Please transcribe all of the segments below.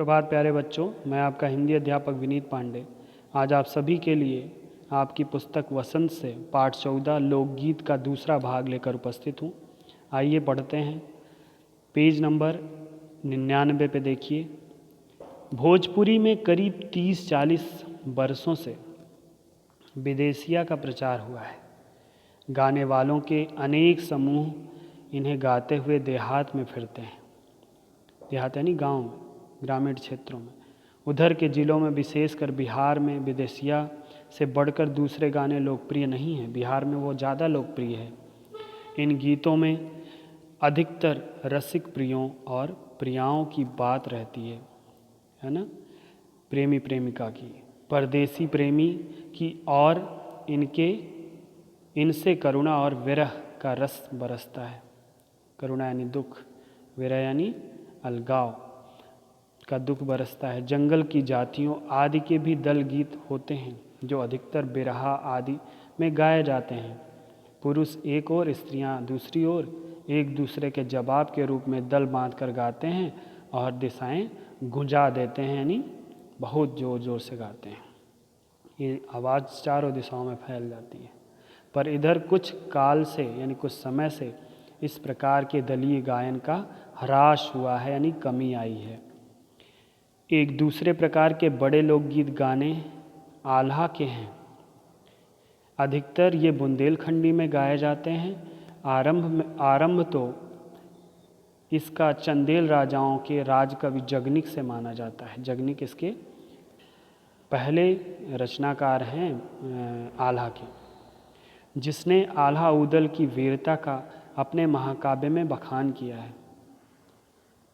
प्रभात प्यारे बच्चों, मैं आपका हिंदी अध्यापक विनीत पांडे आज आप सभी के लिए आपकी पुस्तक वसंत से पाठ 14 लोकगीत का दूसरा भाग लेकर उपस्थित हूँ। आइए पढ़ते हैं। पेज नंबर 99 पे देखिए। भोजपुरी में करीब 30-40 बरसों से विदेशिया का प्रचार हुआ है। गाने वालों के अनेक समूह इन्हें गाते हुए देहात में फिरते हैं। देहात यानी गाँव में, ग्रामीण क्षेत्रों में। उधर के ज़िलों में, विशेषकर बिहार में, विदेशिया से बढ़कर दूसरे गाने लोकप्रिय नहीं हैं। बिहार में वो ज़्यादा लोकप्रिय है। इन गीतों में अधिकतर रसिक प्रियों और प्रियाओं की बात रहती है ना, प्रेमी प्रेमिका की, परदेसी प्रेमी की, और इनसे करुणा और विरह का रस बरसता है। करुणा यानी दुख, विरह यानी अलगाव का दुख बरसता है। जंगल की जातियों आदि के भी दल गीत होते हैं जो अधिकतर बिरहा आदि में गाए जाते हैं। पुरुष एक ओर, स्त्रियां दूसरी ओर एक दूसरे के जवाब के रूप में दल बांधकर गाते हैं और दिशाएं गुंजा देते हैं, यानी बहुत ज़ोर ज़ोर से गाते हैं। ये आवाज़ चारों दिशाओं में फैल जाती है। पर इधर कुछ काल से यानी कुछ समय से इस प्रकार के दलीय गायन का ह्रास हुआ है, यानी कमी आई है। एक दूसरे प्रकार के बड़े लोकगीत गाने आल्हा के हैं। अधिकतर ये बुंदेलखंडी में गाए जाते हैं। आरंभ तो इसका चंदेल राजाओं के राजकवि जगनिक से माना जाता है। जगनिक इसके पहले रचनाकार हैं आल्हा के, जिसने आल्हा उदल की वीरता का अपने महाकाव्य में बखान किया है।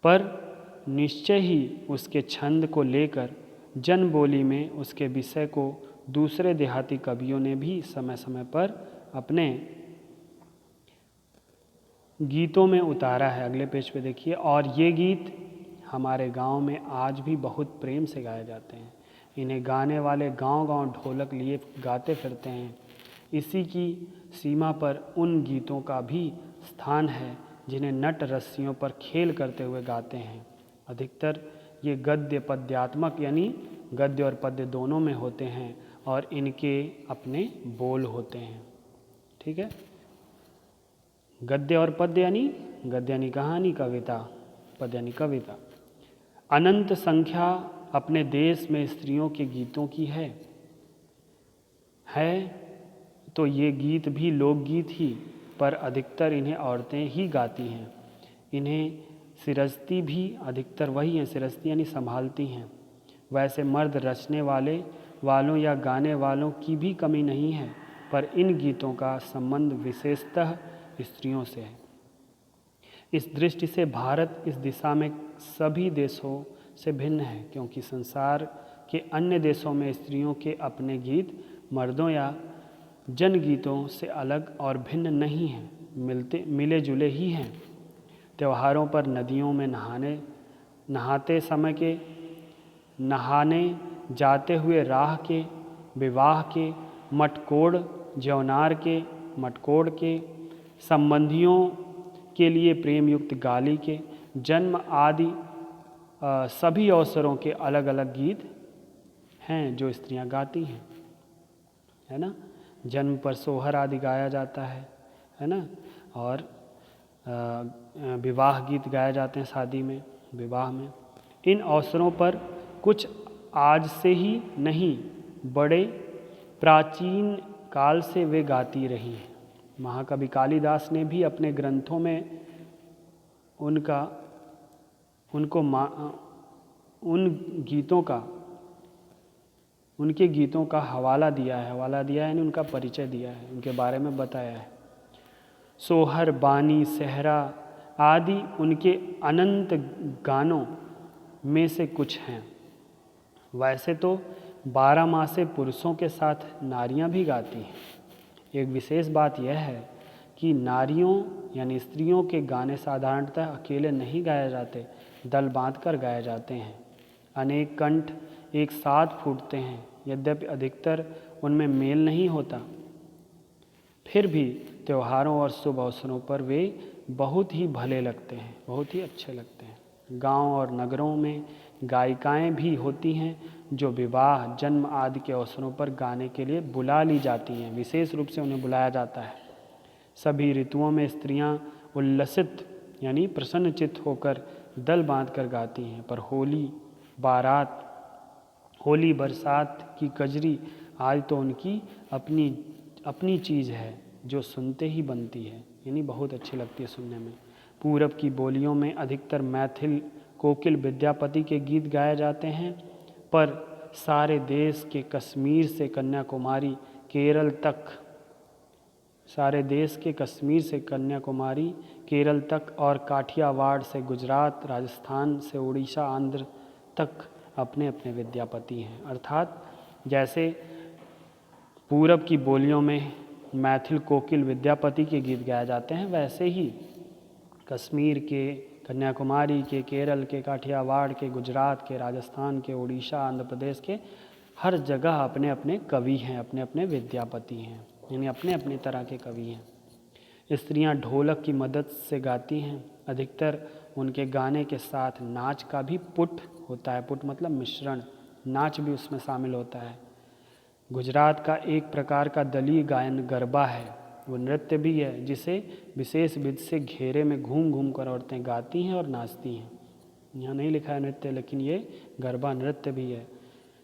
पर निश्चय ही उसके छंद को लेकर जन बोली में उसके विषय को दूसरे देहाती कवियों ने भी समय समय पर अपने गीतों में उतारा है। अगले पेज पे देखिए। और ये गीत हमारे गांव में आज भी बहुत प्रेम से गाए जाते हैं। इन्हें गाने वाले गांव-गांव ढोलक लिए गाते फिरते हैं। इसी की सीमा पर उन गीतों का भी स्थान है जिन्हें नट रस्सियों पर खेल करते हुए गाते हैं। अधिकतर ये गद्य पद्यात्मक यानी गद्य और पद्य दोनों में होते हैं और इनके अपने बोल होते हैं। ठीक है। गद्य और पद्य यानी कहानी, कविता, पद्य यानी कविता। अनंत संख्या अपने देश में स्त्रियों के गीतों की है तो ये गीत भी लोकगीत ही, पर अधिकतर इन्हें औरतें ही गाती हैं। इन्हें सिरजती भी अधिकतर वही हैं। सिरजती यानी संभालती हैं। वैसे मर्द रचने वालों या गाने वालों की भी कमी नहीं है, पर इन गीतों का संबंध विशेषतः स्त्रियों से है। इस दृष्टि से भारत इस दिशा में सभी देशों से भिन्न है, क्योंकि संसार के अन्य देशों में स्त्रियों के अपने गीत मर्दों या जनगीतों से अलग और भिन्न नहीं हैं, मिले जुले ही हैं। त्योहारों पर नदियों में नहाते समय के, नहाने जाते हुए राह के, विवाह के, मटकोड़ जौनार के, मटकोड़ के, संबंधियों के लिए प्रेम युक्त गाली के, जन्म आदि सभी अवसरों के अलग अलग गीत हैं जो स्त्रियां गाती हैं, है ना। जन्म पर सोहर आदि गाया जाता है ना। और विवाह गीत गाए जाते हैं शादी में, विवाह में। इन अवसरों पर कुछ आज से ही नहीं, बड़े प्राचीन काल से वे गाती रही हैं। महाकवि कालिदास ने भी अपने ग्रंथों में उनके गीतों का हवाला दिया है यानी उनका परिचय दिया है, उनके बारे में बताया है। सोहर, बानी, सहरा आदि उनके अनंत गानों में से कुछ हैं। वैसे तो 12 मासे पुरुषों के साथ नारियां भी गाती हैं। एक विशेष बात यह है कि नारियों यानी स्त्रियों के गाने साधारणतः अकेले नहीं गाए जाते, दल बांधकर गाए जाते हैं। अनेक कंठ एक साथ फूटते हैं। यद्यपि अधिकतर उनमें मेल नहीं होता, फिर भी त्योहारों और शुभ अवसरों पर वे बहुत ही भले लगते हैं, बहुत ही अच्छे लगते हैं। गांव और नगरों में गायिकाएं भी होती हैं जो विवाह, जन्म आदि के अवसरों पर गाने के लिए बुला ली जाती हैं, विशेष रूप से उन्हें बुलाया जाता है। सभी ऋतुओं में स्त्रियां उल्लसित यानी प्रसन्नचित्त होकर दल बांधकर गाती हैं, पर होली, बरसात की कजरी आज तो उनकी अपनी अपनी चीज़ है जो सुनते ही बनती है, यानी बहुत अच्छी लगती है सुनने में। पूरब की बोलियों में अधिकतर मैथिल कोकिल विद्यापति के गीत गाए जाते हैं, पर सारे देश के कश्मीर से कन्याकुमारी केरल तक और काठियावाड़ से गुजरात, राजस्थान से उड़ीसा, आंध्र तक अपने अपने विद्यापति हैं। अर्थात जैसे पूरब की बोलियों में मैथिल कोकिल विद्यापति के गीत गाए जाते हैं, वैसे ही कश्मीर के, कन्याकुमारी के, केरल के, काठियावाड़ के, गुजरात के, राजस्थान के, उड़ीसा, आंध्र प्रदेश के हर जगह अपने अपने कवि हैं, अपने अपने विद्यापति हैं, यानी अपने अपने तरह के कवि हैं। स्त्रियां ढोलक की मदद से गाती हैं। अधिकतर उनके गाने के साथ नाच का भी पुट होता है। पुट मतलब मिश्रण, नाच भी उसमें शामिल होता है। गुजरात का एक प्रकार का दलीय गायन गरबा है, वो नृत्य भी है जिसे विशेष विधि से घेरे में घूम घूम कर औरतें गाती हैं और नाचती हैं। यहाँ नहीं लिखा है नृत्य, लेकिन ये गरबा नृत्य भी है।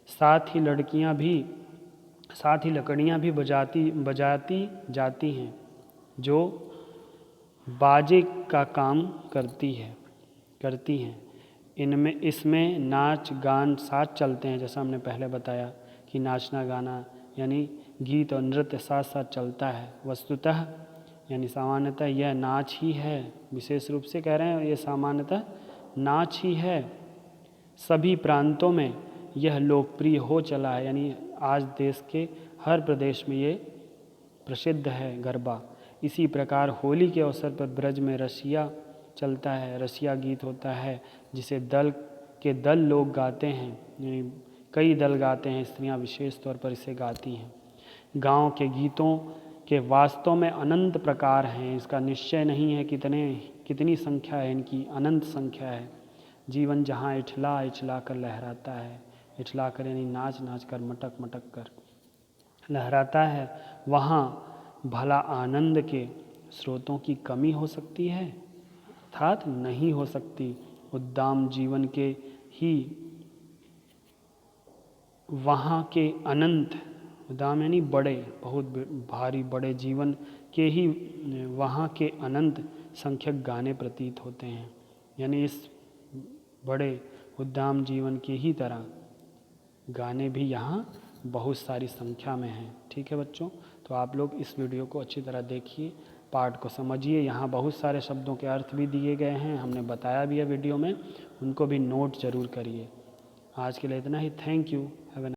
साथ ही लकड़ियाँ भी बजाती जाती हैं जो बाजे का काम करती हैं। इसमें नाच गान साथ चलते हैं, जैसा हमने पहले बताया कि नाचना गाना यानी गीत और नृत्य साथ साथ चलता है। वस्तुतः यानी सामान्यतः यह नाच ही है, विशेष रूप से कह रहे हैं ये सामान्यतः नाच ही है। सभी प्रांतों में यह लोकप्रिय हो चला है, यानी आज देश के हर प्रदेश में ये प्रसिद्ध है गरबा। इसी प्रकार होली के अवसर पर ब्रज में रसिया चलता है, रसिया गीत होता है जिसे दल लोग गाते हैं, यानी कई दल गाते हैं, स्त्रियां विशेष तौर पर इसे गाती हैं। गांव के गीतों के वास्तव में अनंत प्रकार हैं, इसका निश्चय नहीं है कितनी संख्या है इनकी, अनंत संख्या है। जीवन जहाँ इठला कर लहराता है, इठला कर यानी नाच नाच कर, मटक मटक कर लहराता है, वहाँ भला आनंद के स्रोतों की कमी हो सकती है? अर्थात नहीं हो सकती। उद्दाम जीवन के ही वहाँ के अनंत, उद्दाम यानी बड़े, बहुत भारी बड़े जीवन के ही वहाँ के अनंत संख्यक गाने प्रतीत होते हैं, यानी इस बड़े उद्दाम जीवन के ही तरह गाने भी यहाँ बहुत सारी संख्या में हैं। ठीक है बच्चों, तो आप लोग इस वीडियो को अच्छी तरह देखिए, पाठ को समझिए। यहाँ बहुत सारे शब्दों के अर्थ भी दिए गए हैं, हमने बताया भी है वीडियो में, उनको भी नोट ज़रूर करिए। आज के लिए इतना ही। Thank you. Have a